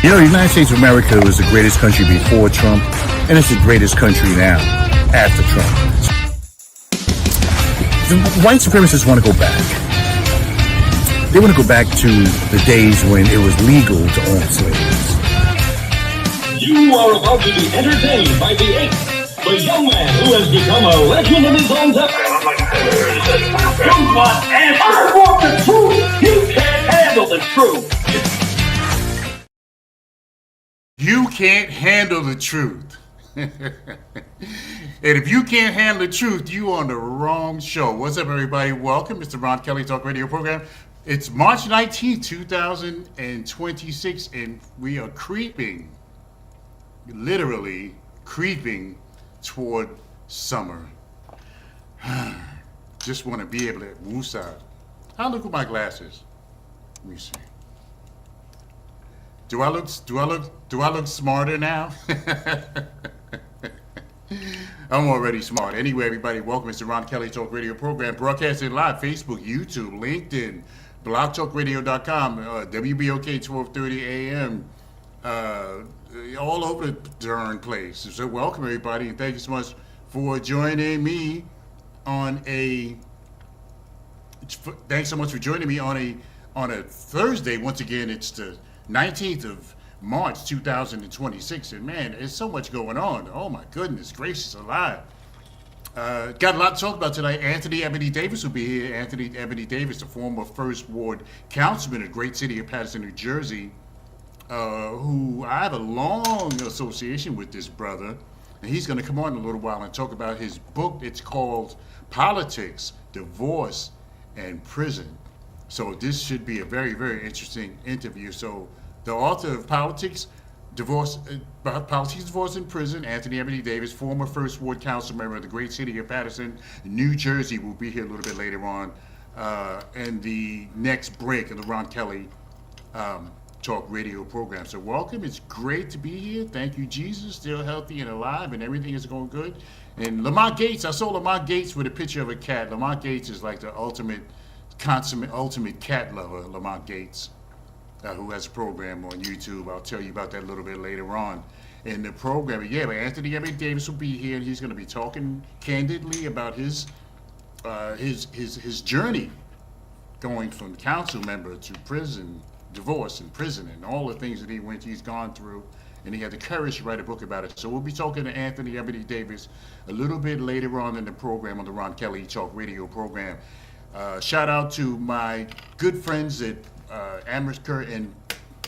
You know, the United States of America was the greatest country before Trump, and it's the greatest country now after Trump. The white supremacists want to go back. They want to go back to the days when it was legal to own slaves. You are about to be entertained by the ape, the young man who has become a legend in his own time. You want answers? I want the truth. You can't handle the truth. You can't handle the truth. And if you can't handle the truth, you on the wrong show. What's up, everybody? Welcome. It's the Ron Kelly Talk Radio program. It's March 19th, 2026, and we are creeping, literally creeping toward summer. Just want to be able to woosah. I'll look with my glasses. Let me see. Do I look smarter now? I'm already smart. Anyway, everybody, welcome. It's the Ron Kelly Talk Radio program, broadcasting live, Facebook, YouTube, LinkedIn, blogtalkradio.com, WBOK 1230 AM, all over the darn place. So welcome, everybody, and thank you so much for joining me on a. Thanks so much for joining me on a Thursday. Once again, it's the 19th of March 2026, and man, there's so much going on. Oh my goodness gracious alive. Got a lot to talk about tonight. Anthony Eboney Davis will be here. Anthony Eboney Davis, the former First Ward Councilman of the great city of Paterson, New Jersey, who I have a long association with this brother, and he's going to come on in a little while and talk about his book. It's called Politics, Divorce, and Prison. So this should be a very, very interesting interview. So the author of Politics, Divorce, and Prison, Anthony Eboney Davis, former First Ward Council member of the great city of Paterson, New Jersey, will be here a little bit later on in the next break of the Ron Kelly Talk Radio program. So welcome. It's great to be here. Thank you, Jesus. Still healthy and alive, and everything is going good. And Lamont Gates, I saw Lamont Gates with a picture of a cat. Lamont Gates is like the ultimate cat lover, Lamont Gates, who has a program on YouTube. I'll tell you about that a little bit later on in the program. But yeah, but Anthony Eboney Davis will be here, and he's going to be talking candidly about his journey going from council member to prison, divorce and prison, and all the things that he's gone through, and he had the courage to write a book about it. So we'll be talking to Anthony Eboney Davis a little bit later on in the program, on the Ron Kelly Talk Radio program. Shout out to my good friends at America and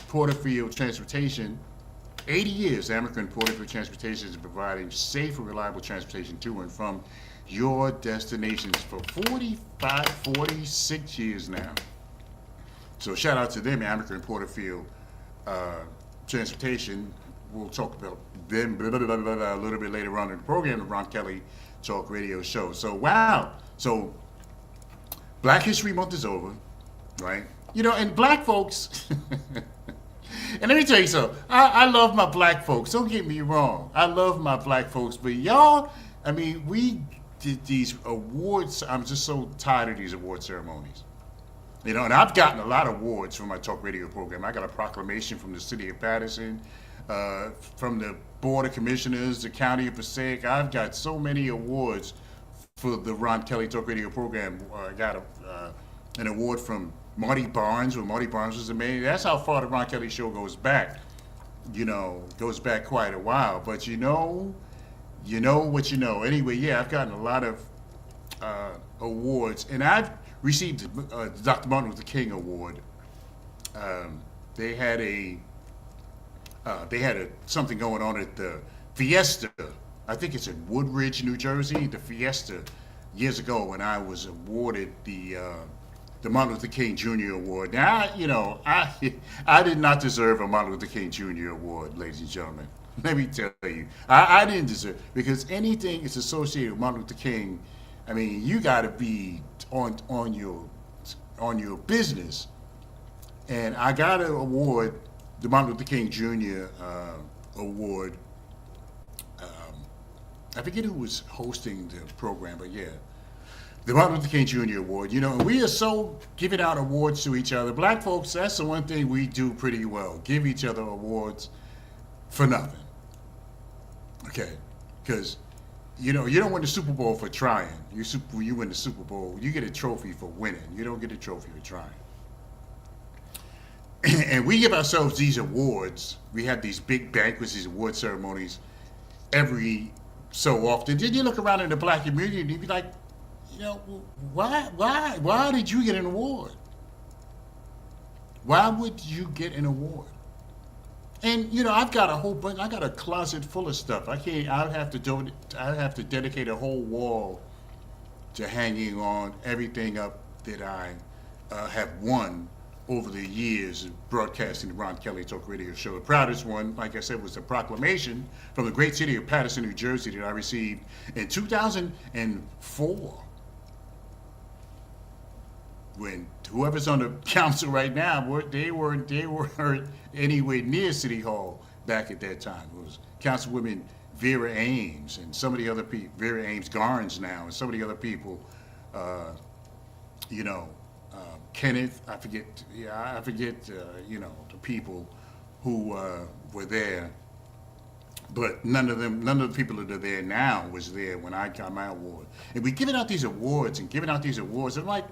Porterfield Transportation. 80 years, America and Porterfield Transportation is providing safe and reliable transportation to and from your destinations for 46 years now. So shout out to them, America and Porterfield Transportation. We'll talk about them a little bit later on in the program, the Ron Kelly Talk Radio show. So wow. So Black History Month is over, right? You know, and black folks, and let me tell you something, I love my black folks, don't get me wrong. I love my black folks, but y'all, I mean, we did these awards, I'm just so tired of these award ceremonies. You know, and I've gotten a lot of awards from my talk radio program. I got a proclamation from the city of Paterson, from the Board of Commissioners, the County of Passaic. I've got so many awards for the Ron Kelly Talk Radio program. I got an award from Marty Barnes, when Marty Barnes was amazing. That's how far the Ron Kelly show goes back. You know, goes back quite a while. But you know what you know. Anyway, yeah, I've gotten a lot of awards, and I've received the Dr. Martin Luther King Award. They had something going on at the Fiesta. I think it's in Woodridge, New Jersey, the Fiesta, years ago, when I was awarded the Martin Luther King Jr. Award. Now, I did not deserve a Martin Luther King Jr. Award, ladies and gentlemen. Let me tell you, I didn't deserve, because anything is associated with Martin Luther King, I mean, you got to be on your business. And I got an award, the Martin Luther King Jr. Award. I forget who was hosting the program, but yeah. the Martin Luther King Jr. Award. And we are so giving out awards to each other. Black folks, that's the one thing we do pretty well. Give each other awards for nothing. Okay? Because, you don't win the Super Bowl for trying. You win the Super Bowl, you get a trophy for winning. You don't get a trophy for trying. And we give ourselves these awards. We have these big banquets, these award ceremonies every so often. Then you look around in the black community and you be like, why did you get an award? Why would you get an award? And I've got a whole bunch. I got a closet full of stuff. I'd have to dedicate a whole wall to hanging on everything up that I have won over the years of broadcasting the Ron Kelly Talk Radio Show. The proudest one, like I said, was the proclamation from the great city of Paterson, New Jersey, that I received in 2004. When whoever's on the council right now, they weren't anywhere near City Hall back at that time. It was Councilwoman Vera Ames and some of the other people, Vera Ames Garnes now, and some of the other people, Kenneth, I forget, the people who were there. But none of the people that are there now was there when I got my award. And we giving out these awards, I'm like,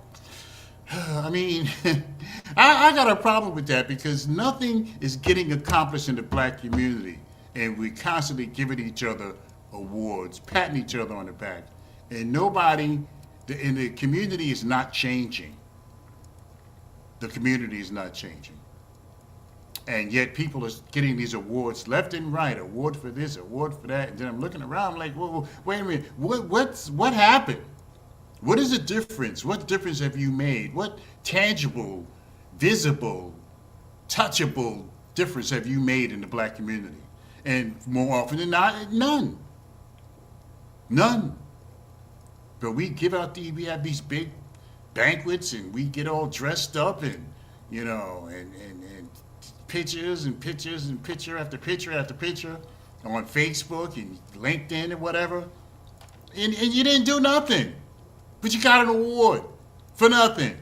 I got a problem with that because nothing is getting accomplished in the black community. And we constantly giving each other awards, patting each other on the back. And nobody in the community is not changing. The community is not changing. And yet people are getting these awards left and right, award for this, award for that. And then I'm looking around, I'm like, whoa, wait a minute, what happened? What is the difference? What difference have you made? What tangible, visible, touchable difference have you made in the black community? And more often than not, none. None. But we have these big banquets and we get all dressed up and, and pictures and pictures and picture after picture after picture on Facebook and LinkedIn and whatever. And you didn't do nothing. But you got an award for nothing.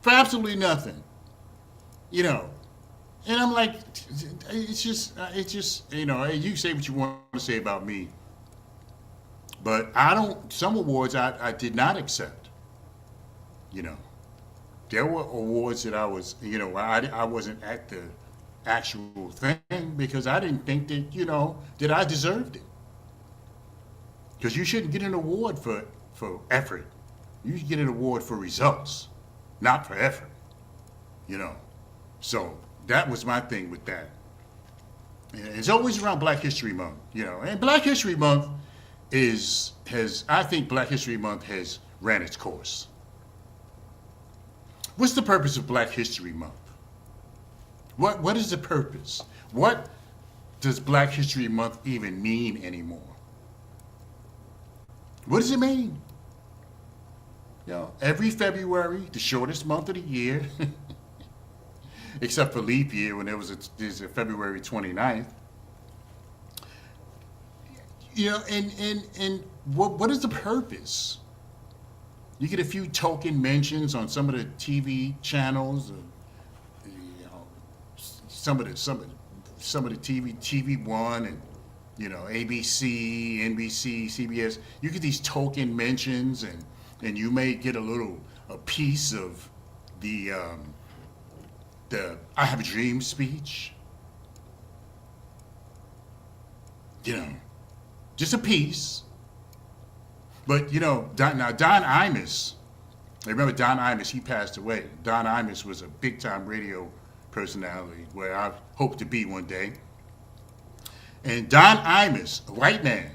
For absolutely nothing. And I'm like, it's just, you say what you want to say about me. But some awards I did not accept. There were awards that I was, I wasn't at the actual thing because I didn't think that, that I deserved it. Because you shouldn't get an award for effort. You should get an award for results, not for effort. So that was my thing with that. And it's always around Black History Month, And Black History Month I think Black History Month has ran its course. What's the purpose of Black History Month? What is the purpose? What does Black History Month even mean anymore? What does it mean? Every February, the shortest month of the year, except for leap year when there's a February 29th. And what is the purpose? You get a few token mentions on some of the TV channels, some of the TV One and ABC, NBC, CBS. You get these token mentions and you may get a piece of the I Have a Dream speech. Just a piece. But Don Imus, I remember Don Imus, he passed away. Don Imus was a big time radio personality where I hope to be one day. And Don Imus, a white man.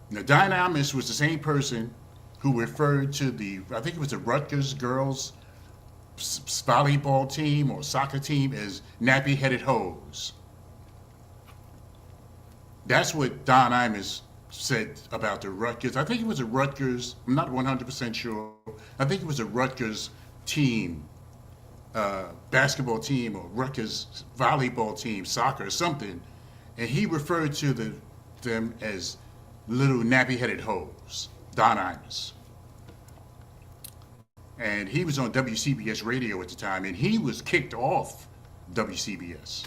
Now, Don Imus was the same person who referred to I think it was the Rutgers girls volleyball team or soccer team as nappy-headed hoes. That's what Don Imus said about the Rutgers. I think it was a Rutgers, I'm not 100% sure. I think it was a Rutgers team, basketball team or Rutgers volleyball team, soccer or something. And he referred to them as little nappy-headed hose, Don Imus. And he was on WCBS radio at the time, and he was kicked off WCBS.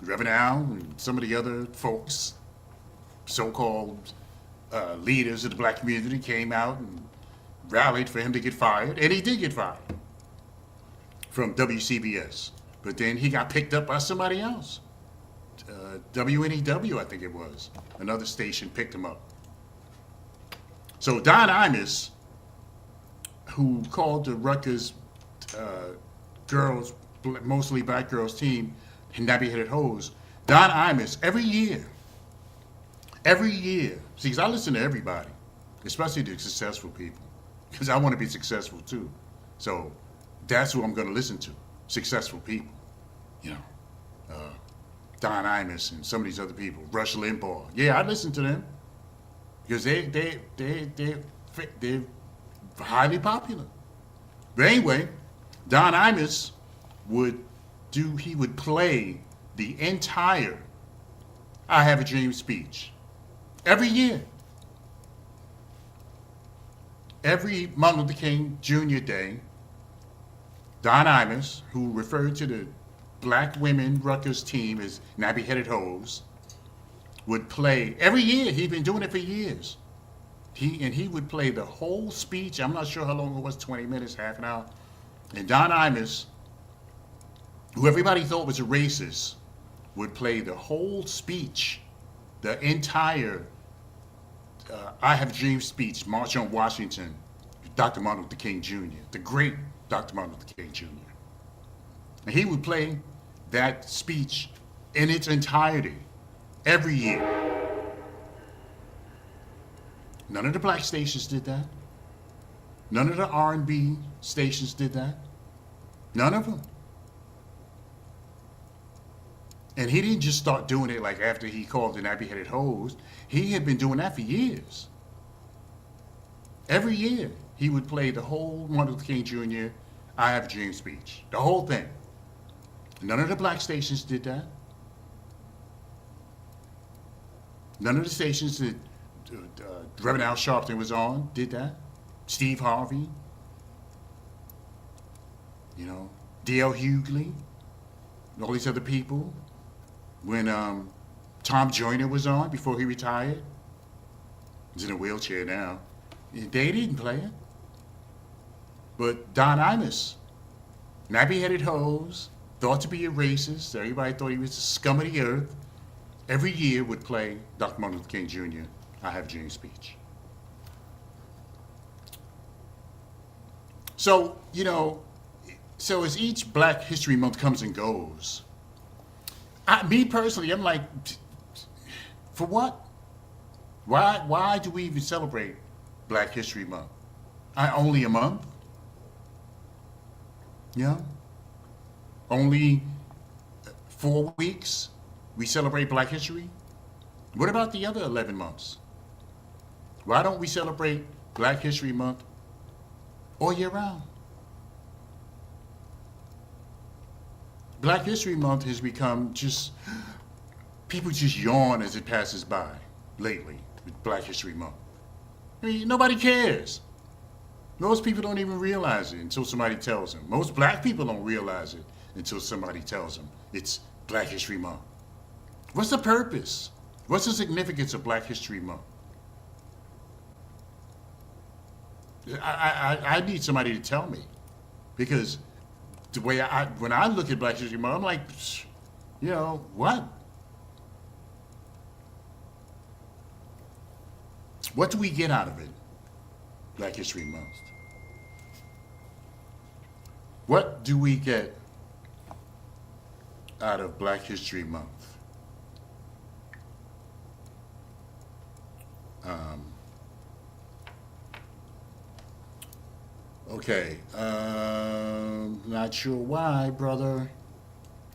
Reverend Al and some of the other folks, so-called leaders of the black community, came out and rallied for him to get fired, and he did get fired from WCBS. But then he got picked up by somebody else. WNEW, I think it was. Another station picked him up. So Don Imus, who called the Rutgers girls, mostly black girls team, nappy-headed hoes, Don Imus, every year, see, because I listen to everybody, especially the successful people, because I want to be successful too. So that's who I'm going to listen to, successful people, you know. Don Imus and some of these other people, Rush Limbaugh. Yeah, I listen to them because they're highly popular. But anyway, Don Imus would play the entire I Have a Dream speech every year. Every Martin Luther King Jr. Day, Don Imus, who referred to the black women Rutgers team as nappy-headed hoes, would play every year. He'd been doing it for years. He would play the whole speech. I'm not sure how long it was, 20 minutes, half an hour. And Don Imus, who everybody thought was a racist, would play the whole speech, the entire I Have a Dream speech, March on Washington, Dr. Martin Luther King Jr., the great Dr. Martin Luther King Jr. And he would play that speech in its entirety every year. None of the black stations did that. None of the R&B stations did that. None of them. And he didn't just start doing it like after he called the nappy-headed hoes. He had been doing that for years. Every year, he would play the whole Martin Luther King Jr. I Have a Dream speech, the whole thing. None of the black stations did that. None of the stations that Reverend Al Sharpton was on did that. Steve Harvey, D.L. Hughley, and all these other people. When Tom Joyner was on before he retired, he's in a wheelchair now, they didn't play it. But Don Imus, nappy-headed hose, thought to be a racist, everybody thought he was the scum of the earth, every year would play Dr. Martin Luther King Jr., I Have a Dream speech. So, so as each Black History Month comes and goes, me personally, I'm like, for what? Why do we even celebrate Black History Month? Only a month? Yeah? Only 4 weeks we celebrate Black History? What about the other 11 months? Why don't we celebrate Black History Month all year round? Black History Month has become people just yawn as it passes by lately with Black History Month. I mean, nobody cares. Most people don't even realize it until somebody tells them. Most black people don't realize it until somebody tells them it's Black History Month. What's the purpose? What's the significance of Black History Month? I need somebody to tell me, because the way when I look at Black History Month, I'm like, what? What do we get out of it, Black History Month? What do we get out of Black History Month? Okay, not sure why, brother.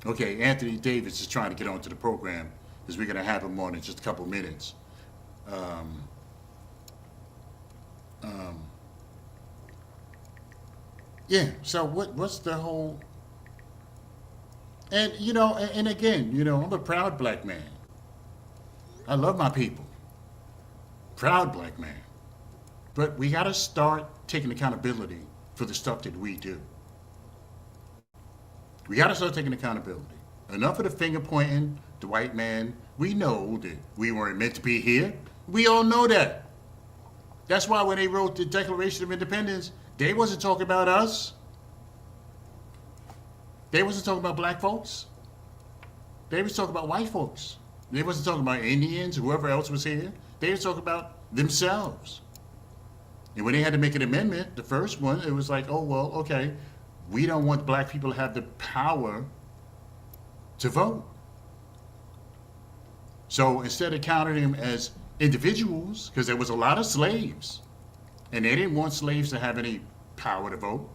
Okay, Anthony Davis is trying to get onto the program because we're going to have him on in just a couple minutes. Yeah, so what's the whole... And, and again, I'm a proud black man. I love my people. proud black man. But we got to start taking accountability for the stuff that we do. We got to start taking accountability. Enough of the finger pointing, the white man. We know that we weren't meant to be here. We all know that. That's why when they wrote the Declaration of Independence, they wasn't talking about us. They wasn't talking about black folks. They was talking about white folks. They wasn't talking about Indians, whoever else was here. They was talking about themselves. And when they had to make an amendment, the first one, it was like, oh, well, okay, we don't want black people to have the power to vote. So instead of counting them as individuals, because there was a lot of slaves, and they didn't want slaves to have any power to vote.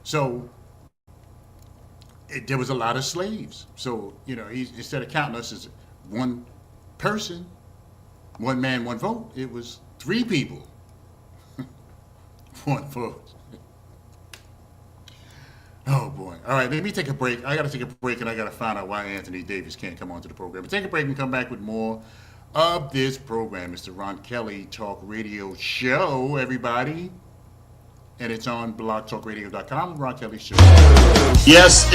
So there was a lot of slaves. So, instead of counting us as one person, one man, one vote, it was 3 people, one vote. Oh boy. All right, let me take a break. I got to take a break, and I got to find out why Anthony Davis can't come onto the program. But take a break and come back with more of this program. It's the Ron Kelly Talk Radio Show, everybody. And it's on blogtalkradio.com, Ron Kelly Show. Yes,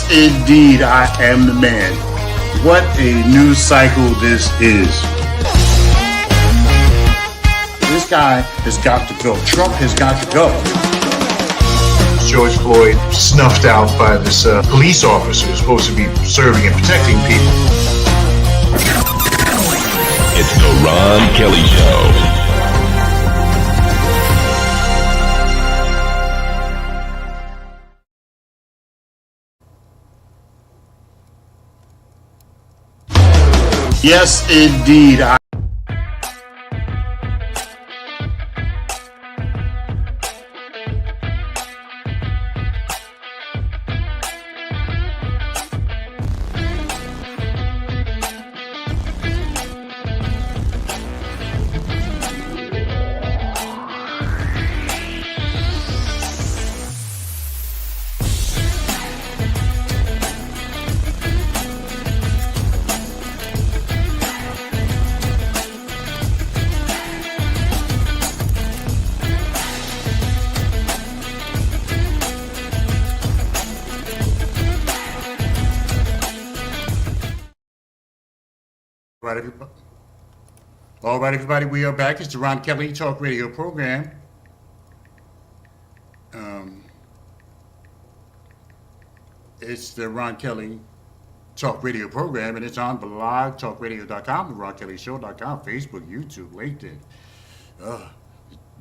indeed, I am the man. What a news cycle this is. This guy has got to go. Trump has got to go. George Floyd snuffed out by this police officer who's supposed to be serving and protecting people. It's the Ron Kelly Show. Yes, indeed. All right, everybody, we are back. It's the Ron Kelly Talk Radio program. It's the Ron Kelly Talk Radio program, and it's on blogtalkradio.com, theronkellyshow.com, Facebook, YouTube, LinkedIn,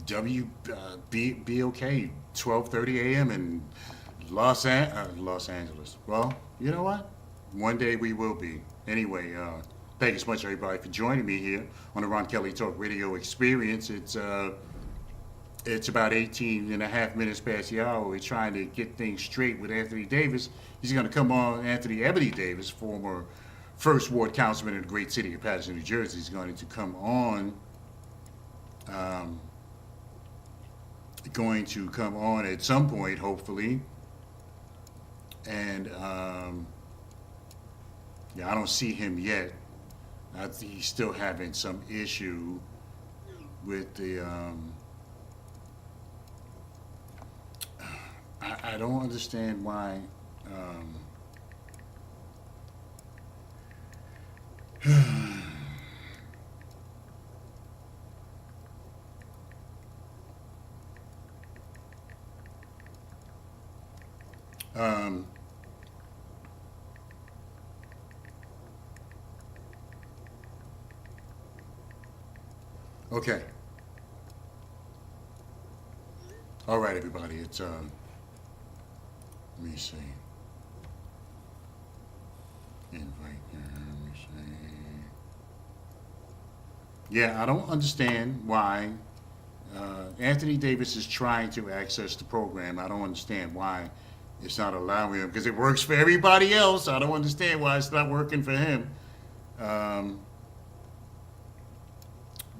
WBOK, 12:30 a.m. in Los Angeles. Well, you know what? One day we will be. Anyway, thank you so much, everybody, for joining me here on the Ron Kelly Talk Radio experience. It's about 18 and a half minutes past the hour. We're trying to get things straight with Anthony Davis. He's going to come on, Anthony Eboney Davis, former First Ward Councilman in the great city of Patterson, New Jersey. He's going to come on, at some point, hopefully. And, I don't see him yet. I think he's still having some issue with the, I don't understand why, okay. All right, everybody, it's, let me see. Invite, let me see. Yeah, I don't understand why Anthony Davis is trying to access the program. I don't understand why it's not allowing him, because it works for everybody else. I don't understand why it's not working for him.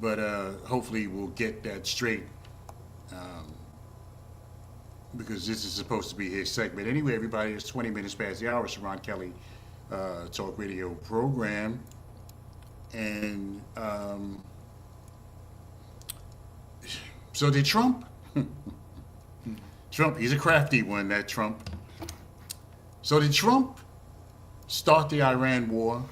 But hopefully we'll get that straight, because this is supposed to be his segment. Anyway, everybody, it's 20 minutes past the hour. It's the Ron Kelly Talk Radio program. And so did Trump. Trump, he's a crafty one, that Trump. So did Trump start the Iran war?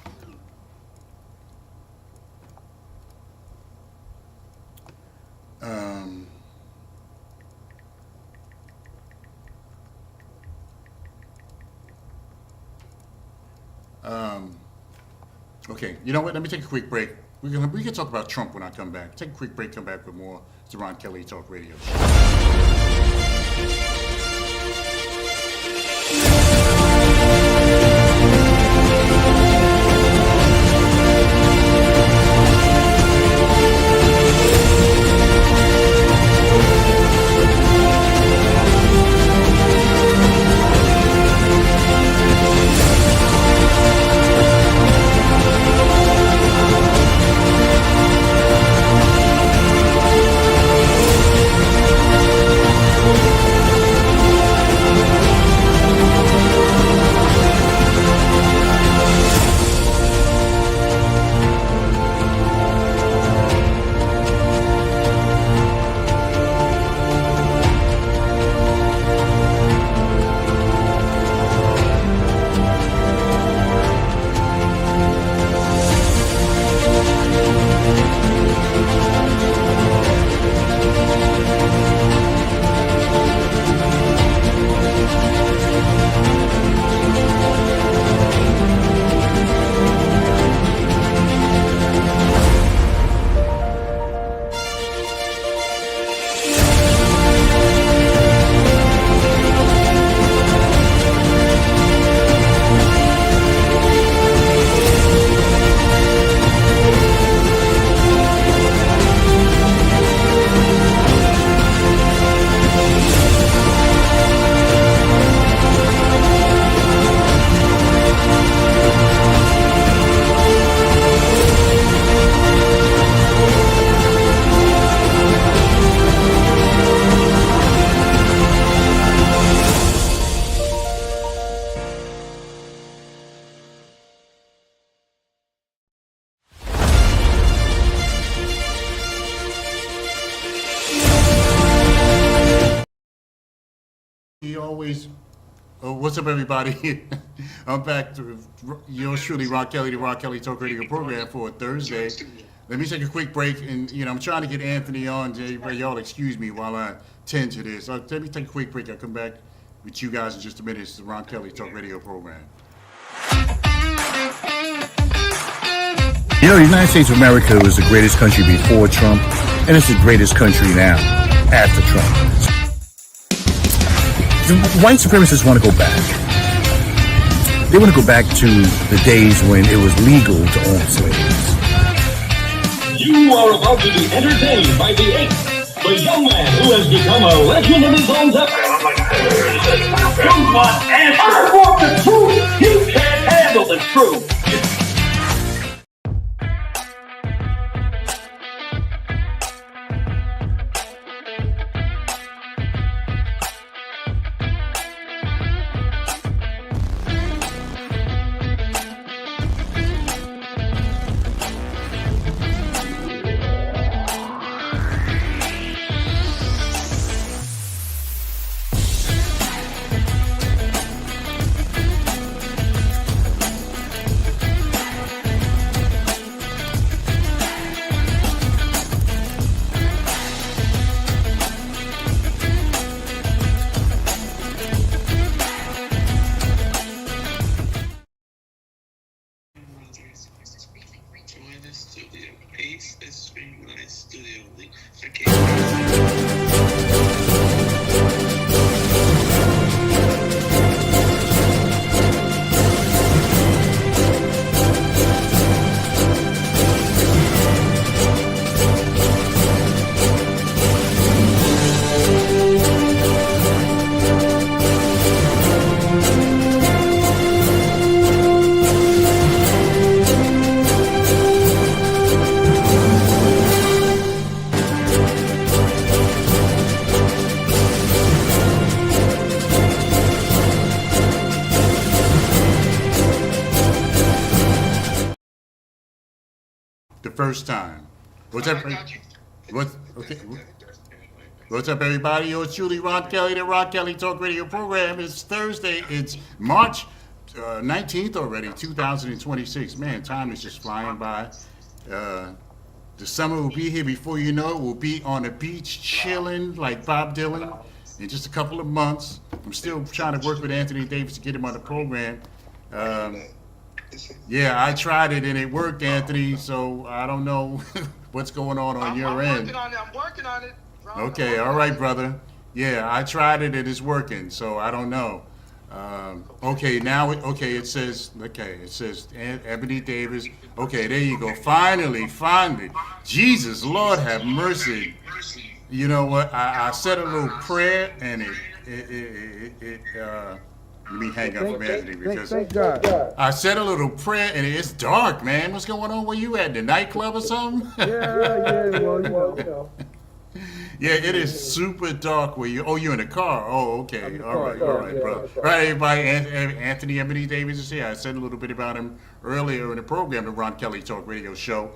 Okay, you know what? Let me take a quick break. We can talk about Trump when I come back. Take a quick break, come back with more. It's the Ron Kelly Talk Radio Show. He always. Oh, what's up, everybody? I'm back to yours truly, Ron Kelly, the Ron Kelly Talk Radio program for a Thursday. Let me take a quick break, and I'm trying to get Anthony on. Y'all excuse me while I tend to this. Let me take a quick break. I'll come back with you guys in just a minute. It's the Ron Kelly Talk Radio program. The United States of America was the greatest country before Trump, and it's the greatest country now after Trump. The white supremacists want to go back. They want to go back to the days when it was legal to own slaves. You are about to be entertained by the ape, the young man who has become a legend of his own time. You want answers? I want the truth. You can't handle the truth. the first time. What's up? I got you. What's okay? What's up, everybody? Yours truly, Ron Kelly, the Ron Kelly Talk Radio program. It's Thursday. It's March 19th already, 2026. Man, time is just flying by. The summer will be here before you know it. We'll be on the beach chilling like Bob Dylan in just a couple of months. I'm still trying to work with Anthony Davis to get him on the program. Yeah, I tried it and it worked, Anthony, so I don't know what's going on your end. I'm working on it. Okay, all right, brother. Yeah, I tried it and it's working, so I don't know. Okay, now it says Ebony Davis. Okay, there you go. Finally. Jesus, Lord have mercy. You know what? I said a little prayer and let me hang up from Anthony because I said a little prayer and it's dark, man. What's going on? Where you at? The nightclub or something? Yeah, well, you know. Yeah, it is super dark where you. Oh, you're in the car. Oh, okay. All right, bro. All right, everybody. Anthony Ebony Davis is here. I said a little bit about him earlier in the program, the Ron Kelly Talk Radio Show.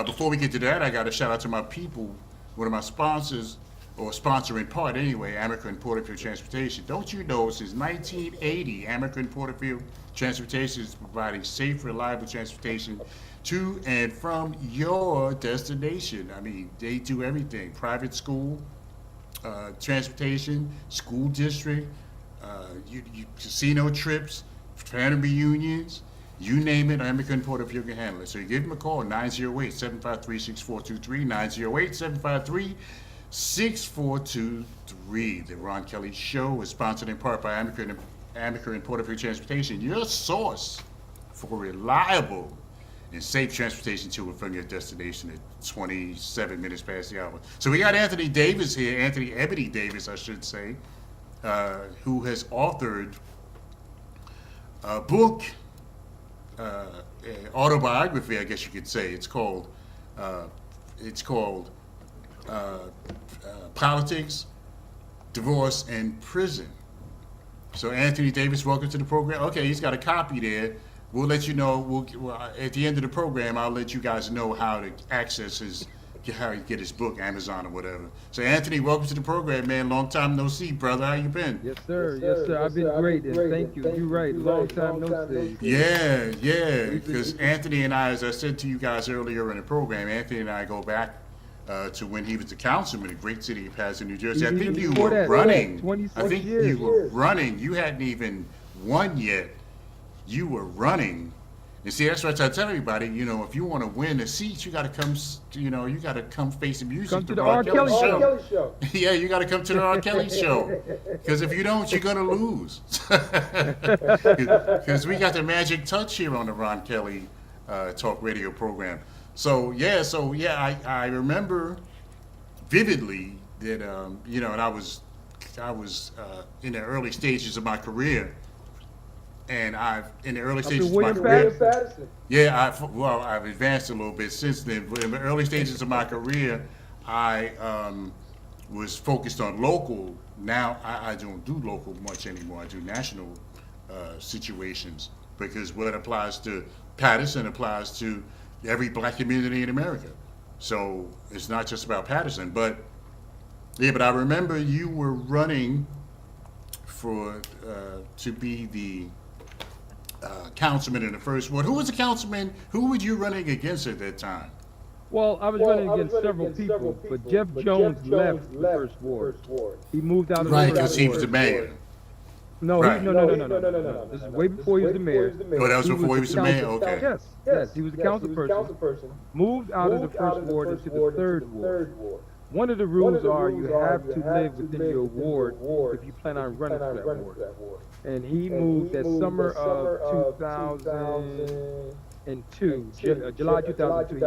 Before we get to that, I got to shout out to my people, one of my sponsors, or sponsor in part anyway, American Porterfield Transportation. Don't you know, since 1980, American Porterfield Transportation is providing safe, reliable transportation to and from your destination. I mean, they do everything. Private school, transportation, school district, casino trips, family reunions, you name it, American Porterfield can handle it. So you give them a call, 908-753-6423, 908-753-6423. The Ron Kelly Show is sponsored in part by American Porterfield Transportation, your source for reliable and safe transportation to and from your destination at 27 minutes past the hour. So we got Anthony Davis here, Anthony Ebony Davis, I should say, who has authored a book, autobiography, I guess you could say. It's called Politics, Divorce, and Prison. So Anthony Davis, welcome to the program. Okay, he's got a copy there. We'll let you know. At the end of the program, I'll let you guys know how to access how you get his book, Amazon or whatever. So Anthony, welcome to the program, man. Long time no see, brother. How you been? Yes, sir. I've been great, and thank you. You're right. Long time no see. Yeah. Because Anthony and I, as I said to you guys earlier in the program, Anthony and I go back to when he was the councilman in the great city of Patterson, New Jersey. I think you were running. You were running. You hadn't even won yet. You were running. And see, that's what I tell everybody, if you want to win a seat, you got to come, face the music. Come to the R. Kelly show. Yeah, you got to come to the R. Kelly show. Because if you don't, you're going to lose. Because we got the magic touch here on the Ron Kelly Talk Radio program. So I remember vividly that, and I was in the early stages of my career. And in the early stages of my career, I've advanced a little bit since then. But in the early stages of my career, I was focused on local. Now I don't do local much anymore. I do national situations because what applies to Patterson applies to every black community in America. So it's not just about Patterson. But I remember you were running for to be the councilman in the first ward. Who was the councilman? Who were you running against at that time? Well, I was running against several people, but Jeff Jones left the first ward. He moved out of the first ward. Right, because he was the mayor. No. This is way before he was the mayor. Oh, that was before he was the mayor? Okay. Yes, he was the council person. Moved out of the first ward into the third ward. One of the rules are you have to live within your ward if you plan on running for that ward. And he moved that summer of 2002, July 2002, he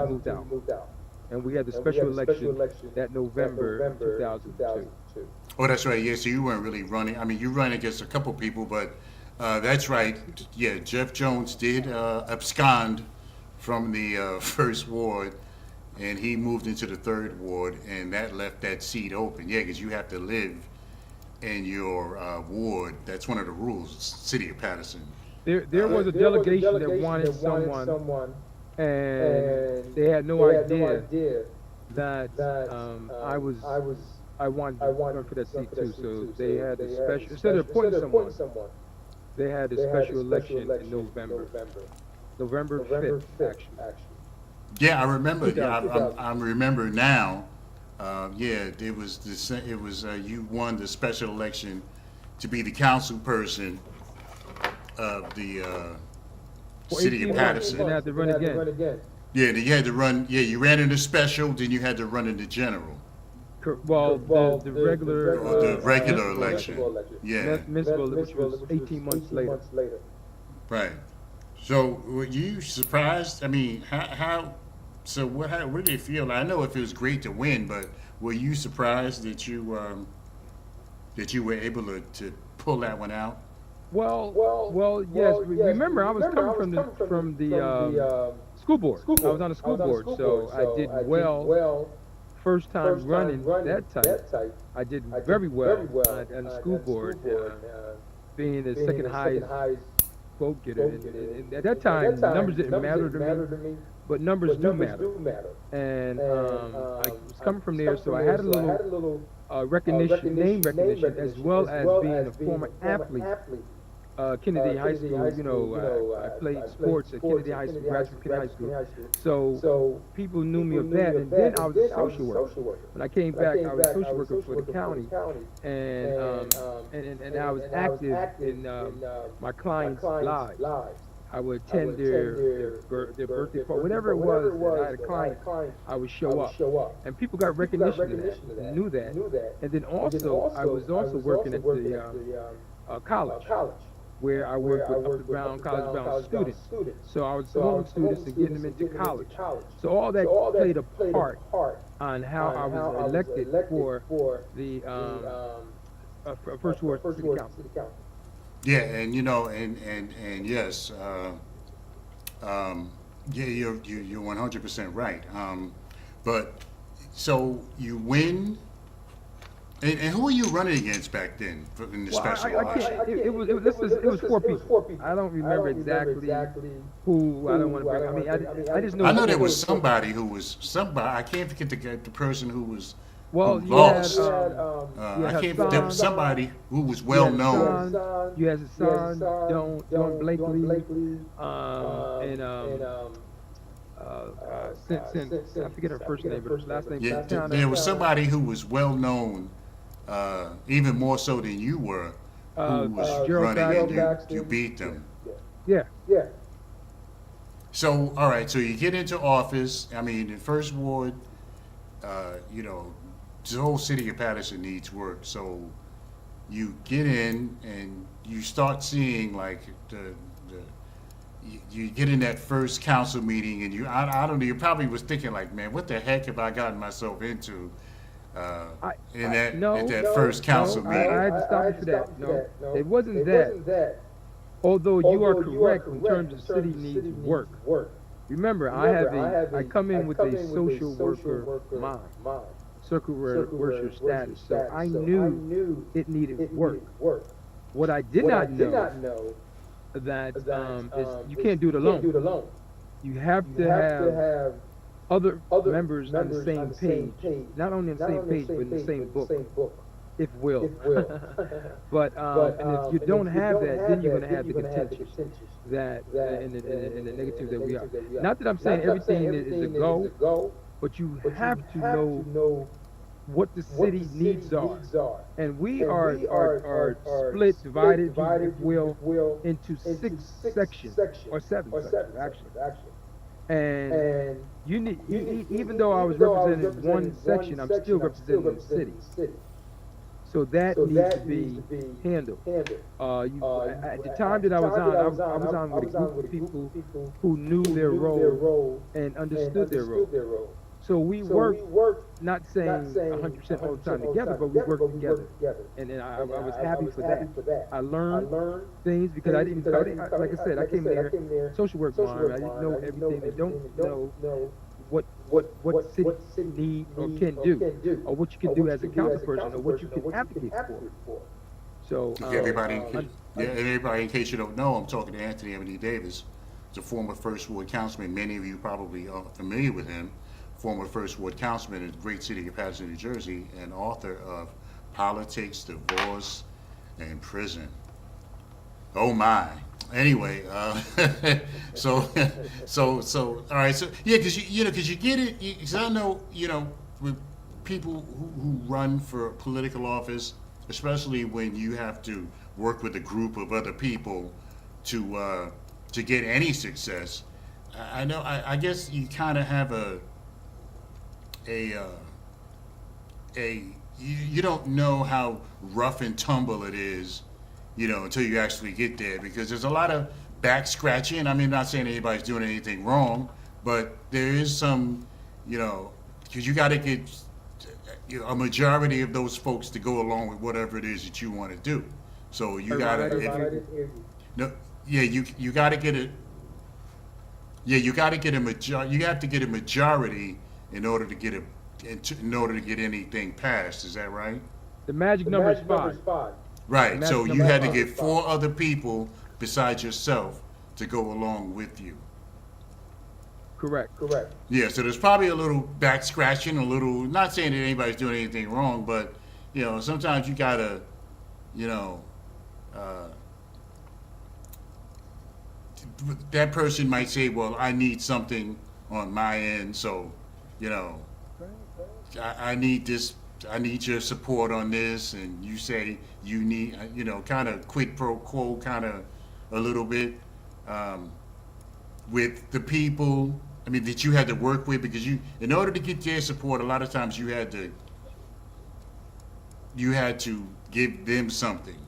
moved out. And we had the special election that November 2002. Oh, that's right. Yeah, so you weren't really running. I mean, you ran against a couple people, but that's right. Yeah, Jeff Jones did abscond from the first ward. And he moved into the third ward, and that left that seat open. Yeah, because you have to live in your ward. That's one of the rules, City of Patterson. There was a delegation that wanted someone and they had no idea that I wanted to run for that seat too. So they had a special, instead of appointing someone, they had a special election in November. November 5th, actually. Yeah, I remember. Yeah, I remember now. Yeah, it was you won the special election to be the council person of the city of Patterson. And had to run again. Yeah, you had to run. Yeah, you ran in the special, then you had to run in the general. Well, the regular The regular election. Yeah. municipal, which was 18 months later. Right. So were you surprised? I mean, how so what did it feel? I know if it was great to win, but were you surprised that you were able to pull that one out? Well, yes. Remember, I was coming from the school board. I was on the school board, so I did well. First time running that type, I did very well on the school board, being the second highest vote getter. And at that time, numbers didn't matter to me, but numbers do matter. And I was coming from there, so I had a little name recognition, as well as being a former athlete. Kennedy High School, you know, I played sports at Kennedy High School, graduate Kennedy High School. So people knew me of that, and then I was a social worker. When I came back, I was a social worker for the county, and I was active in my clients' lives. I would attend their birthday party, whatever it was that I had a client, I would show up. And people got recognition of that, knew that. And then also, I was also working at the college, where I worked with college bound students. So I was promoting students and getting them into college. So all that played a part on how I was elected for the first ward city council. Yeah, and you know, and yes, yeah, you're 100% right. But so you win. And who were you running against back then in the special election? It was four people. I don't remember exactly who. I don't want to bring. I mean, I just know. I know there was somebody who was somebody. I can't forget the person who was who lost. I can't. There was somebody who was well known. You had Hassan, Don Blakely, and I forget her first name, but her last name. Yeah, there was somebody who was well known. Even more so than you were, who was running and you beat them. Yeah. So, all right, so you get into office. I mean, the first ward, you know, the whole city of Patterson needs work. So you get in and you start seeing like you get in that first council meeting and I don't know, you probably was thinking like, man, what the heck have I gotten myself into? At that first council meeting. I had to stop you for that. No, it wasn't that. Although you are correct in terms of city needs work. Remember, I come in with a social worker mind, circuit worker status, so I knew it needed work. What I did not know that is you can't do it alone. You have to have other members on the same page, not only on the same page, but in the same book, if will. But and if you don't have that, then you're going to have the contentious that in the negative that we are. Not that I'm saying everything is a go, but you have to know what the city needs are, and we are split, divided, if you will, into 6 sections or 7 sections actually. And you need, even though I was representing one section, I'm still representing the city. So that needs to be handled. At the time that I was on with a group of people who knew their role and understood their role. So we worked, not saying 100% all the time together, but we worked together. And I was happy for that. I learned things because I didn't, like I said, I came there, social work mind, I didn't know everything. I don't know what city need or can do, or what you can do as a council person, or what you can advocate for. So everybody, in case you don't know, I'm talking to Anthony Eboney Davis, the former First Ward councilman. Many of you probably are familiar with him. Former First Ward councilman in the great city of Paterson, New Jersey, and author of Politics, Divorce, and Prison. Oh my. Anyway, so all right. So yeah, because you get it. Because I know, with people who run for political office, especially when you have to work with a group of other people to get any success. I know. I guess you kind of have you don't know how rough and tumble it is, until you actually get there, because there's a lot of back scratching. I mean, not saying anybody's doing anything wrong, but there is some, because you got to get a majority of those folks to go along with whatever it is that you want to do. So you got to, you got to get it. Yeah, you got to get a majority. You have to get a majority in order to get anything passed. Is that right? The magic number is 5. Right. So you had to get 4 other people besides yourself to go along with you. Correct. Yeah. So there's probably a little back scratching, a little. Not saying that anybody's doing anything wrong, but sometimes you gotta, that person might say, well, I need something on my end, so, I need this, I need your support on this, and you say you need, kind of quid pro quo, kind of a little bit, with the people, that you had to work with, because in order to get their support, a lot of times you had to give them something,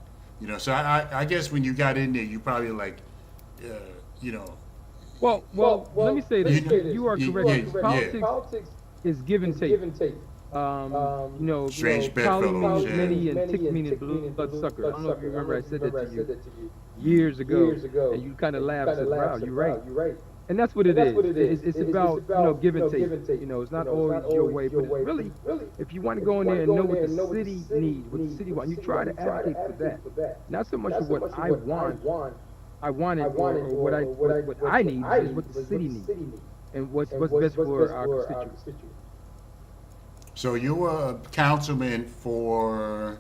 so I guess when you got in there, you probably like, Well, let me say this. You are correct. Politics is give and take. Strange Poly bedfellows, means many and tick meaning bloodsucker. I don't know if you remember I said that to you years ago, and you kind of laughed and said, wow, you're right. And that's what it is. It's about, give and take. It's not always your way, but it's really, if you want to go in there and know what the city needs, what the city wants, you try to advocate for that. Not so much for what I want. I want it, or what I need is what the city needs, and what's best for our constituents. So you were a councilman for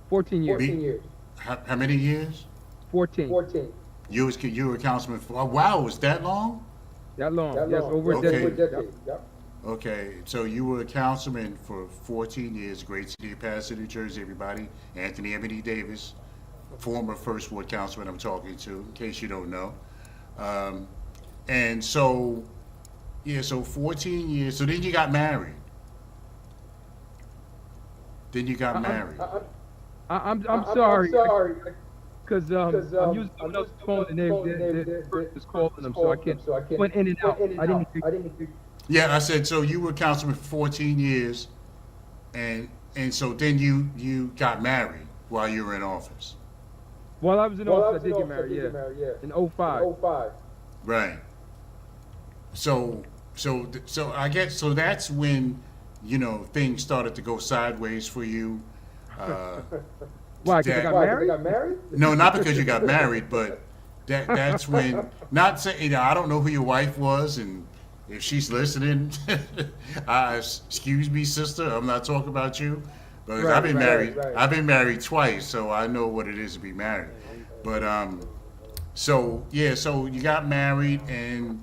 14 years. How many years? 14. You were a councilman for, oh, wow, was that long? That long, yes, over a decade. Yep. Okay, so you were a councilman for 14 years, great city of Paterson, New Jersey, everybody. Anthony Eboney Davis, former First Ward councilman I'm talking to, in case you don't know. And so, so 14 years, so then you got married. I'm sorry. Because I'm using someone else's phone and their person is calling them, so I can't. Went in and out. I didn't hear. Yeah, I said, so you were councilman for 14 years, and so then you got married while you were in office. While I was in office, I did get married, yeah. In 05. Right. So I guess, so that's when, things started to go sideways for you. Why, because I got married? No, not because you got married, but that's when, not saying, I don't know who your wife was, and if she's listening, excuse me, sister, I'm not talking about you. Because I've been married twice, so I know what it is to be married. But so you got married, and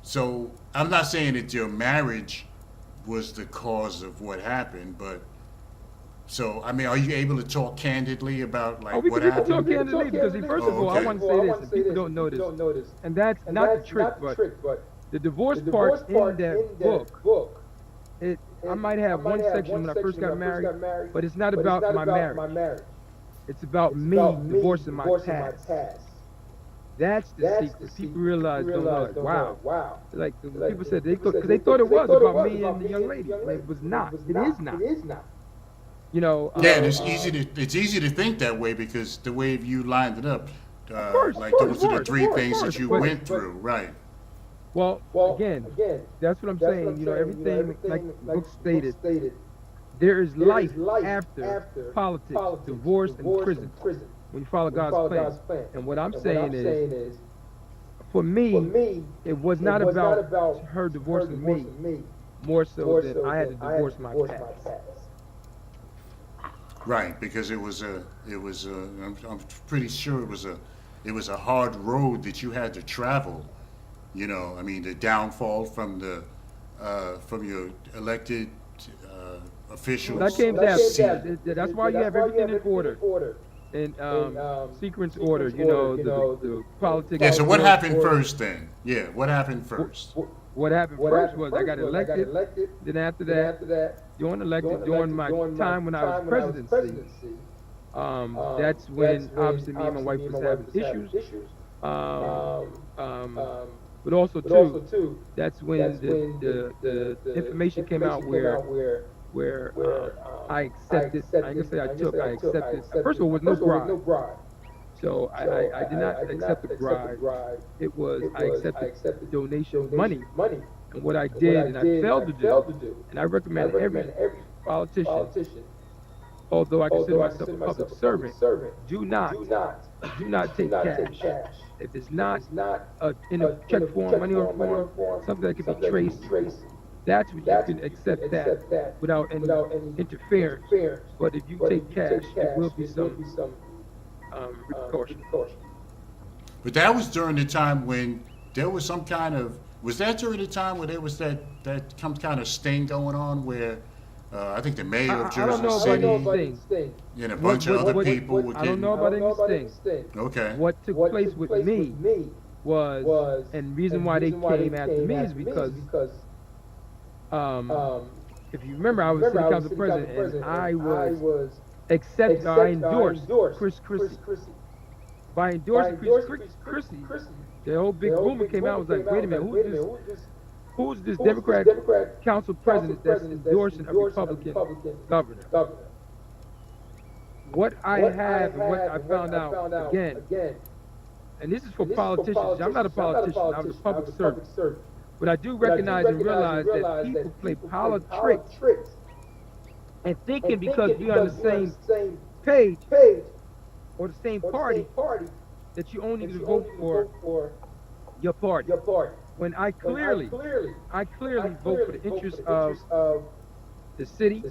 so I'm not saying that your marriage was the cause of what happened, but so are you able to talk candidly about what happened? We can talk candidly because first of all, I want to say this, and people don't know this, and that's not the trick, but the divorce part in that book. I might have one section when I first got married, but it's not about my marriage. It's about me divorcing my past. That's the secret. People realize, don't know, wow. Like people said, because they thought it was about me and the young lady. It was not. It is not. And it's easy to think that way because the way you lined it up, those are the 3 things that you went through, right? Well, again, that's what I'm saying. Everything, like the book stated, there is life after politics, divorce, and prison when you follow God's plan. And what I'm saying is, For me, it was not about her divorcing me, more so than I had to divorce my past. Right, because I'm pretty sure it was a hard road that you had to travel. You know, I mean, the downfall from your elected officials. That came down. That's why you have everything in order. In sequence order, you know, the politics. Yeah, so what happened first then? Yeah, what happened first? What happened first was I got elected. Then after that, during my time when I was presidency, that's when obviously me and my wife was having issues. But also too, that's when the information came out where I accepted. I ain't gonna say I took. I accepted. First of all, with no bribe. So I did not accept the bribe. It was I accepted donation money. And what I did and I failed to do, and I recommend every politician, although I consider myself a public servant, do not take cash. If it's not in a check form, money order form, something that can be traced, that's when you can accept that without any interference. But if you take cash, there will be some repercussion. But that was during the time when there was some kind of, was that during the time where there was that some kind of sting going on where I think the mayor of Jersey City and a bunch of other people were getting... I don't know about any sting. Okay. What took place with me was, and reason why they came after me is because if you remember, I was city council president and I endorsed Chris Christie. By endorsing Chris Christie, the whole big rumor came out. Was like, wait a minute, who's this Democratic council president that's endorsing a Republican governor? What I have and what I found out again, and this is for politicians. I'm not a politician. I was a public servant. But I do recognize and realize that people play politics and thinking because you're on the same page or the same party that you only need to vote for your party. When I clearly vote for the interests of the city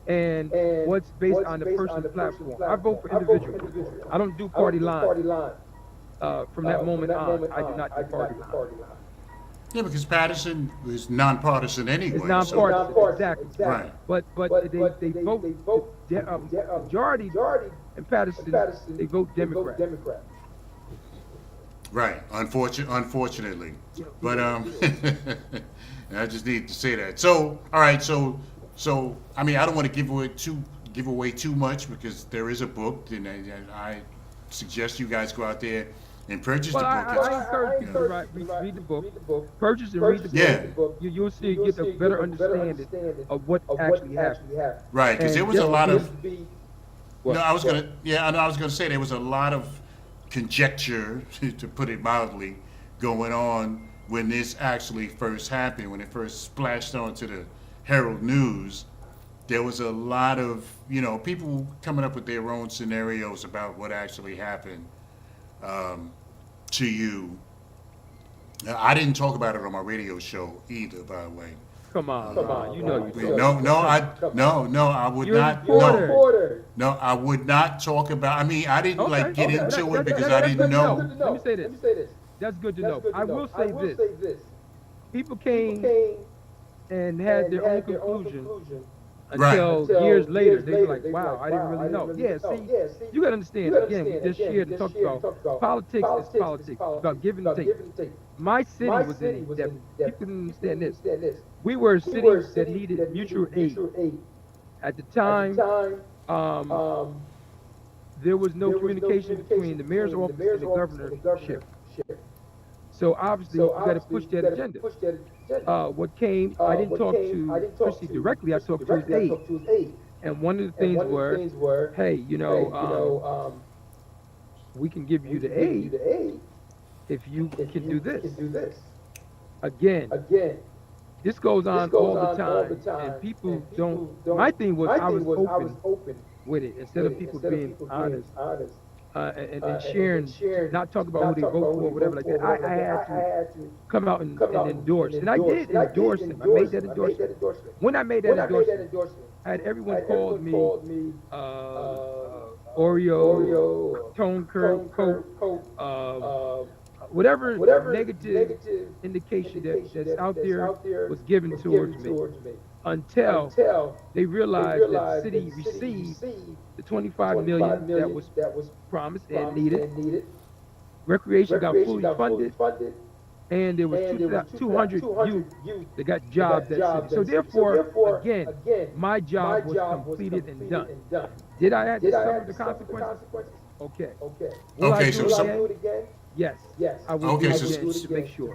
and what's based on the person's platform. I vote for individuals. I don't do party line. From that moment on, I do not do party line. Yeah, because Patterson is nonpartisan anyway. It's nonpartisan, so. exactly. Right. But they vote majority in Patterson. They vote Democrat. Right. Unfortunately, but I just need to say that. So, all right. So I mean, I don't want to give away too much because there is a book, and I suggest you guys go out there and purchase the book. I encourage people to read the book, purchase and read the book. Yeah. You'll see, get a better understanding of what actually happened. Right, because there was a lot of. I was gonna say there was a lot of conjecture, to put it mildly, going on when this actually first happened, when it first splashed onto the Herald News. There was a lot of, people coming up with their own scenarios about what actually happened to you. I didn't talk about it on my radio show either, by the way. Come on, you know you did. I would You're not. a reporter. No, I would not talk about. I mean, I didn't get into it because I That's didn't good to know. Let me say this. That's good to know. I will say this. People came and had their own conclusion until years later. They were like, wow, I didn't really know. Yeah, see, you got to understand, again, we just here to talk about politics is politics, about give and take. My city was in debt. People didn't understand this. We were a city that needed mutual aid. At the time, there was no communication between the mayor's office and the governorship. So obviously, you got to push that agenda. What came, I didn't talk to Christie directly, I talked to his aide. And one of the things were, hey, we can give you the aid if you can do this. Again, this goes on all the time, and people don't. My thing was I was open with it instead of people being honest. and sharing, not talking about who they vote for or whatever like that. I had to come out and endorse. And I did endorse him. I made that endorsement. When I made that endorsement, I had everyone called me Oreo, Tone Coat, whatever negative indication that's out there was given towards me, until they realized that the city received the 25 million that was promised and needed. Recreation got fully funded, and there was 200 youth that got jobs at city. So therefore, again, my job was completed and done. Did I have to suffer the consequences? Okay. Will I do it again? Yes. I will do it again to make sure.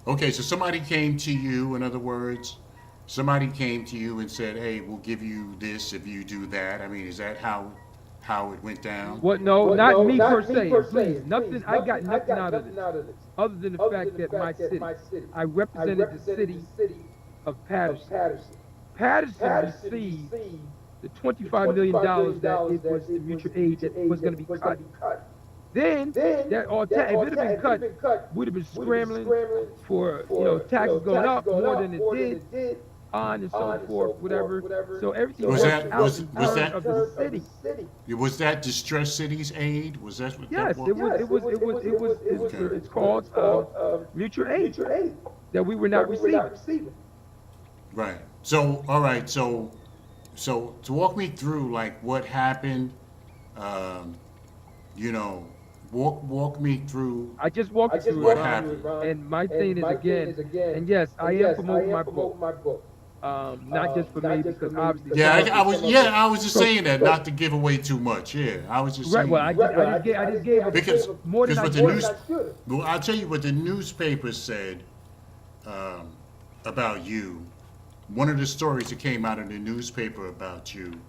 Okay, so somebody came to you, in other words, somebody came to you and said, hey, we'll give you this if you do that. I mean, is that how it went down? What? No, not me per se. Please, nothing. I got nothing out of this, other than the fact that my city, I represented the city of Patterson. Patterson received the $25 million that it was the mutual aid that was going to be cut. Then that if it had been cut, we'd have been scrambling for taxes going up more than it did, on and so forth, whatever. So everything was that of the city. Was that distressed cities aid? Was that what? Yes, it was. It's called mutual aid that we were not receiving. Right. So all right. So to walk me through like what happened. Walk me through. I just walked you through what happened. And my thing is again, and yes, I am promoting my book. Not just for me, because obviously. Yeah, I was just saying that, not to give away too much. Yeah, I was just saying. Well, I just gave because more than I should. Well, I'll tell you what the newspaper said about you. One of the stories that came out in the newspaper about you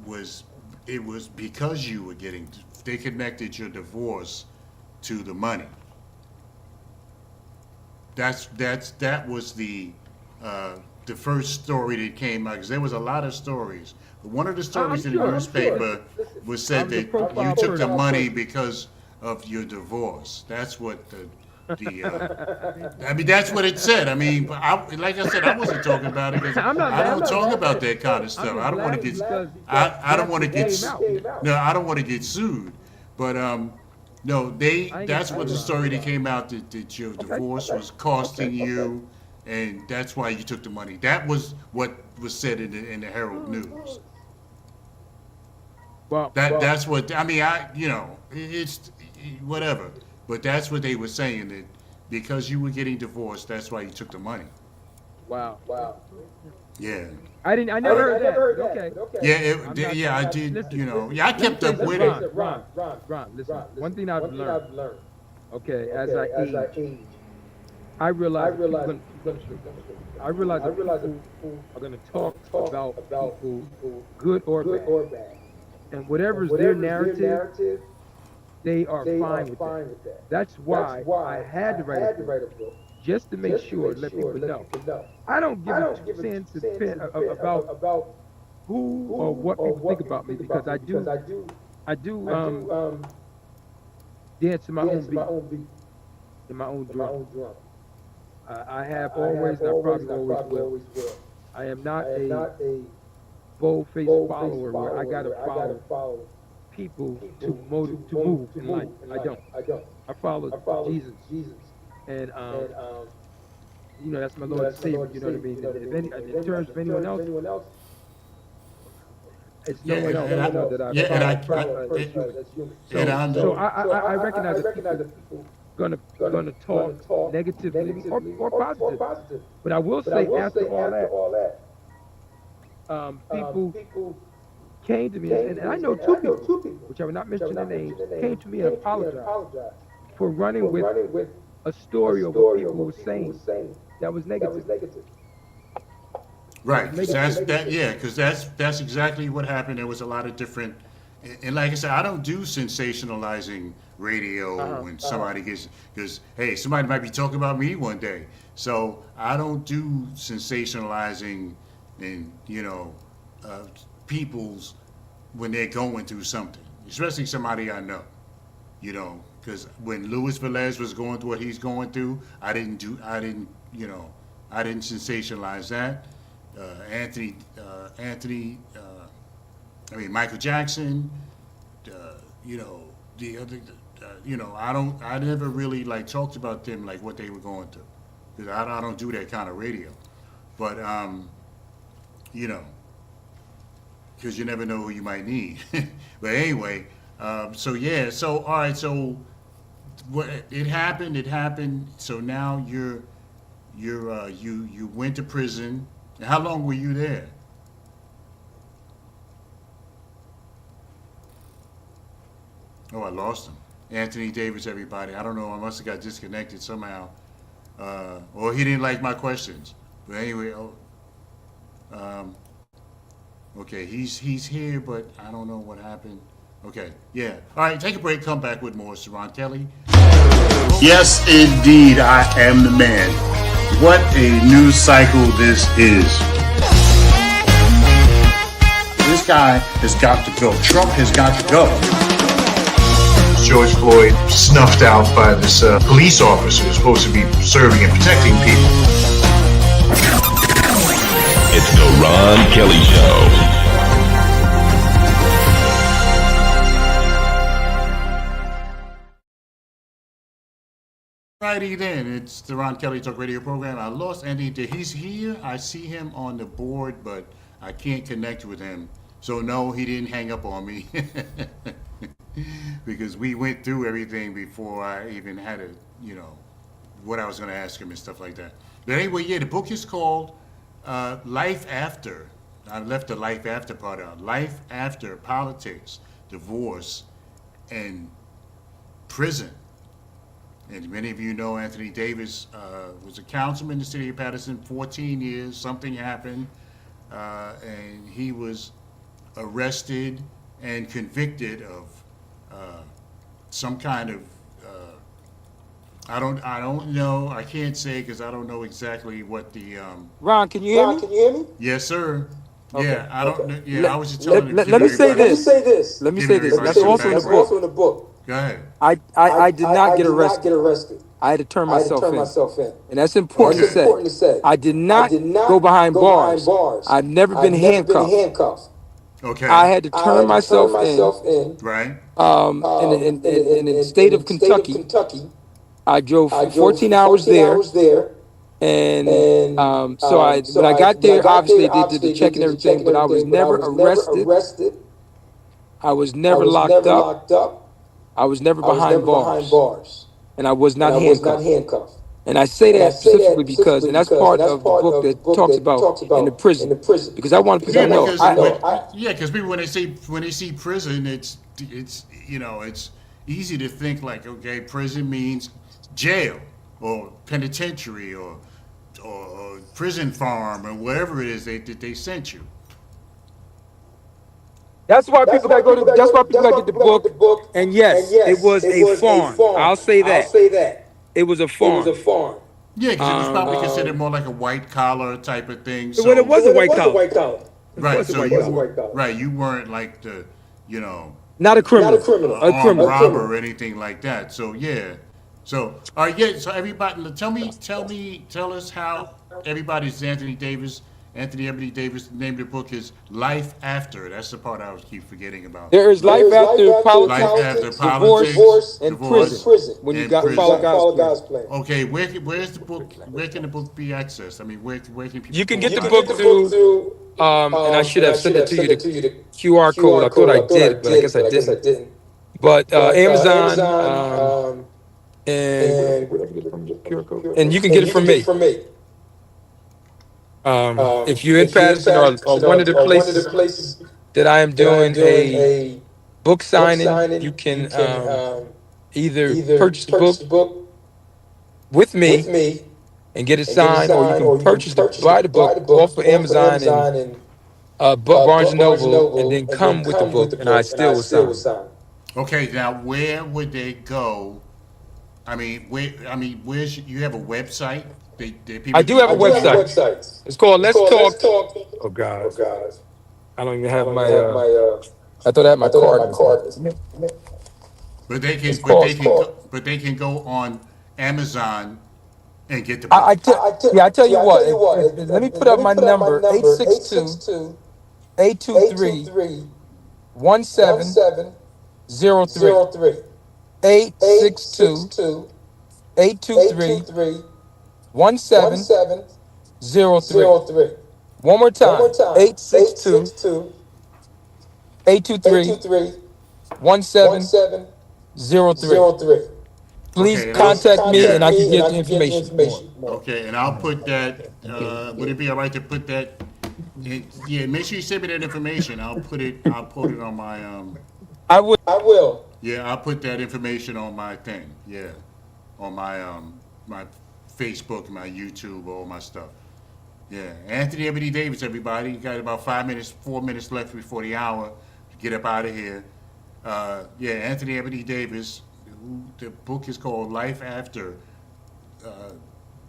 was because you were getting. They connected your divorce to the money. That was the first story that came out, because there was a lot of stories. But one of the stories in the newspaper was said that you took the money because of your divorce. That's what I mean, that's what it said. I mean, like I said, I wasn't talking about it because I don't talk about that kind of stuff. I don't want to get. I don't want to get. No, I don't want to get sued. But no, that's what the story that came out that your divorce was costing you, and that's why you took the money. That was what was said in the Herald News. Well, that's what I mean. It's whatever. But that's what they were saying, that because you were getting divorced, that's why you took the money. Wow. Yeah. I never heard that. Okay. Yeah, I did. I kept up with it. Ron, listen. One thing I've learned. Okay, as I age, I realize that people are going to talk about people, good or bad, and whatever's their narrative. They are fine with that. That's why I had to write a book, just to make sure, let people know. I don't give a 2 cents about who or what people think about me, because I do dance in my own beat, in my own drum. I have always, and I probably always will. I am not a bold-faced follower where I got to follow people to move in life. I don't. I follow Jesus. And that's my Lord and Savior. You know what I mean? In terms of anyone else, it's no one else that I follow. So I recognize that people gonna talk negatively or positive. But I will say, after all that, people came to me, and I know two people, which I will not mention their names, came to me and apologized for running with a story of what people were saying that was negative. Right, because that's exactly what happened. There was a lot of different, and like I said, I don't do sensationalizing radio when somebody gets, because hey, somebody might be talking about me one day. So I don't do sensationalizing and people's when they're going through something. especially somebody I know. You know, because when Luis Velez was going through what he's going through, I didn't sensationalize that. Michael Jackson, you know, the other, I never really like talked about them like what they were going through, because I don't do that kind of radio, but you know, because you never know who you might need. But anyway, so all right, so what it happened. So now you went to prison. How long were you there? Oh, I lost him. Anthony Davis, everybody. I don't know. I must have got disconnected somehow. Or he didn't like my questions. But anyway, okay, he's here, but I don't know what happened. Okay, yeah. All right, take a break. Come back with more. Ron Kelly. Yes, indeed, I am the man. What a news cycle this is. This guy has got to go. Trump has got to go. George Floyd snuffed out by this police officer who's supposed to be serving and protecting people. It's the Ron Kelly Show. Righty then, it's the Ron Kelly Talk Radio program. I lost Andy. He's here. I see him on the board, but I can't connect with him. So no, he didn't hang up on me. Because we went through everything before I even had what I was going to ask him and stuff like that. But anyway, yeah, the book is called Life After. I left the Life After part out. Life After Politics, Divorce, and Prison. And many of you know Anthony Davis was a councilman in the city of Patterson, 14 years. Something happened, and he was arrested and convicted of some kind of I don't know. I can't say because I don't know exactly what the Ron, can you hear me? Yes, sir. Okay. Yeah, I don't. Okay. Yeah, I was just telling. Let me say this. That's also in the book. Go ahead. I did not get arrested. I had to turn myself in. And that's important to say. I did not go behind bars. I've never been handcuffed. Okay. I had to turn myself in. Right. In the state of Kentucky, I drove for 14 hours there. And so when I got there, obviously they did the check and everything, but I was never arrested. I was never locked up. I was never behind bars. And I was not handcuffed. And I say that specifically because, and that's part of the book that talks about in the prison. Because I want people to know. Because people when they see prison, it's easy to think like, okay, prison means jail or penitentiary or prison farm or whatever it is they sent you. That's why people got to go to. That's why people got to get the book. And yes, it was a farm. I'll say that. It was a farm. Yeah, because it was probably considered more like a white collar type of thing. So it was a white collar. Right. So you weren't like the, not a criminal, armed robber or anything like that. So yeah. So all right. Yeah. So everybody, tell us how everybody's Anthony Ebony Davis. The name of the book is Life After. That's the part I was keep forgetting about. There is life after politics, divorce, and divorce, prison. When you got follow God's plan. Okay, where's the book? Where can the book be accessed? I mean, where can people? You can get the book through. And I should have sent it to you the QR code. I thought I did, but I guess I didn't. But Amazon, and you can get it from me. If you're in Patterson or one of the places that I am doing a book signing, you can either purchase the book with me and get it signed, or you can buy the book off of Amazon and Barnes & Noble, and then come with the book, and I still will sign. Okay, now where would they go? Where's you have a website? I do have a website. It's called Let's Talk. Oh God. I don't even have my I thought I had my card. But they can, It's called. but they can go on Amazon and get the I book. tell, yeah, I tell you what. Let me put up my number: 862-823-1703. 862-823-1703. One more time: 862-823-1703. Please Okay, and contact me, and yeah. I can get the information more. Okay, and I'll put that. Would it be all right to put that? Yeah, make sure you send me that information. I'll put it. I'll put it on my. I will. Yeah, I'll put that information on my thing. Yeah, on my Facebook, my YouTube, all my stuff. Yeah, Anthony Ebony Davis, everybody. You got about 4 minutes left before the hour to get up out of here. Yeah, Anthony Ebony Davis. The book is called Life After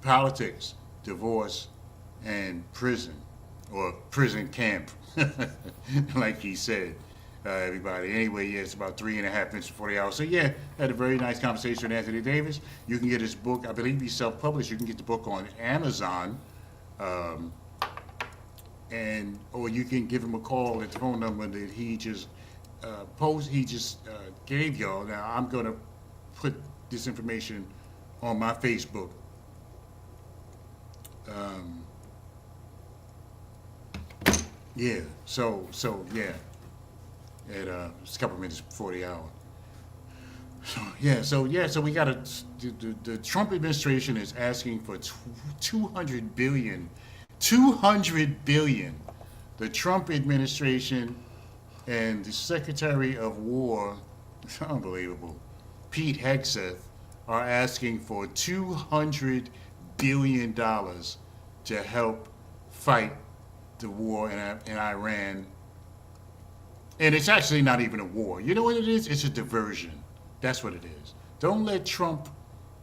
Politics, Divorce, and Prison, or Prison Camp, like he said. Everybody. Anyway, yeah, it's about 3.5 minutes before the hour. So yeah, had a very nice conversation with Anthony Davis. You can get his book. I believe he's self-published. You can get the book on Amazon, or you can give him a call at the phone number that he just gave y'all. Now I'm gonna put this information on my Facebook. Yeah. So yeah. It's a couple minutes before the hour. So we got the Trump administration is asking for 200 billion. 200 billion. The Trump administration and the Secretary of War, it's unbelievable, Pete Hegseth, are asking for $200 billion to help fight the war in Iran. And it's actually not even a war. You know what it is? It's a diversion. That's what it is. Don't let Trump,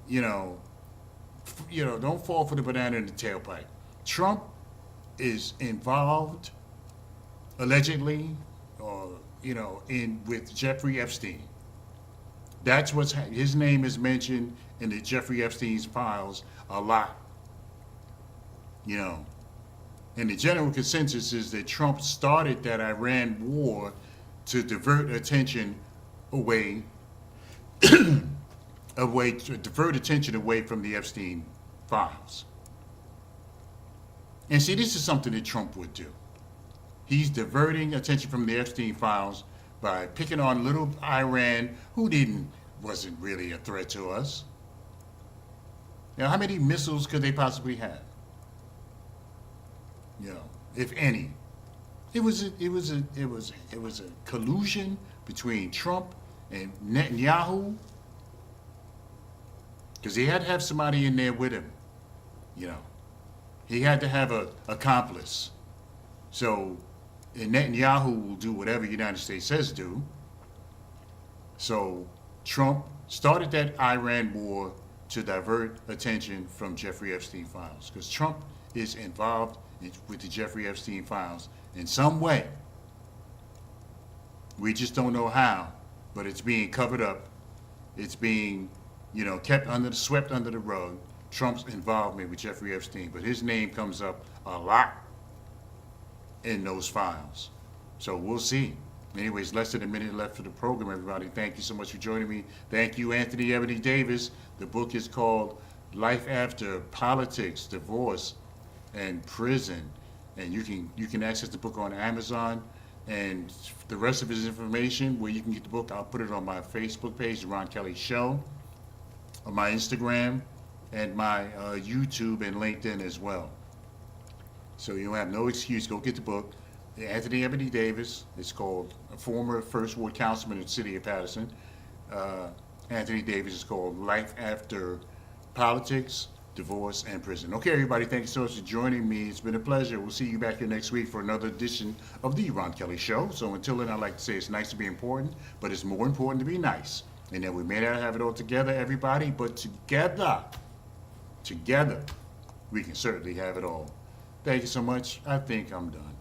don't fall for the banana in the tailpipe. Trump is involved, allegedly, with Jeffrey Epstein. That's his name is mentioned in the Jeffrey Epstein's files a lot. And the general consensus is that Trump started that Iran war to divert attention away from the Epstein files. And see, this is something that Trump would do. He's diverting attention from the Epstein files by picking on little Iran, who wasn't really a threat to us. Now, how many missiles could they possibly have? If any. It was a collusion between Trump and Netanyahu, because he had to have somebody in there with him. He had to have an accomplice. So, and Netanyahu will do whatever the United States says do. So, Trump started that Iran war to divert attention from Jeffrey Epstein files, because Trump is involved with the Jeffrey Epstein files in some way. We just don't know how, but it's being covered up. It's being, swept under the rug. Trump's involvement with Jeffrey Epstein, but his name comes up a lot in those files. So we'll see. Anyways, less than a minute left for the program, everybody. Thank you so much for joining me. Thank you, Anthony Ebony Davis. The book is called Life After Politics, Divorce, and Prison. And you can access the book on Amazon. And the rest of his information, where you can get the book, I'll put it on my Facebook page, The Ron Kelly Show, on my Instagram, and my YouTube and LinkedIn as well. So you have no excuse. Go get the book. Anthony Ebony Davis. It's called, a former First Ward Councilman in the city of Patterson. Anthony Davis is called Life After Politics, Divorce, and Prison. Okay, everybody, thank you so much for joining me. It's been a pleasure. We'll see you back here next week for another edition of The Ron Kelly Show. So until then, I'd like to say it's nice to be important, but it's more important to be nice. And that we may not have it all together, everybody, but together, we can certainly have it all. Thank you so much. I think I'm done.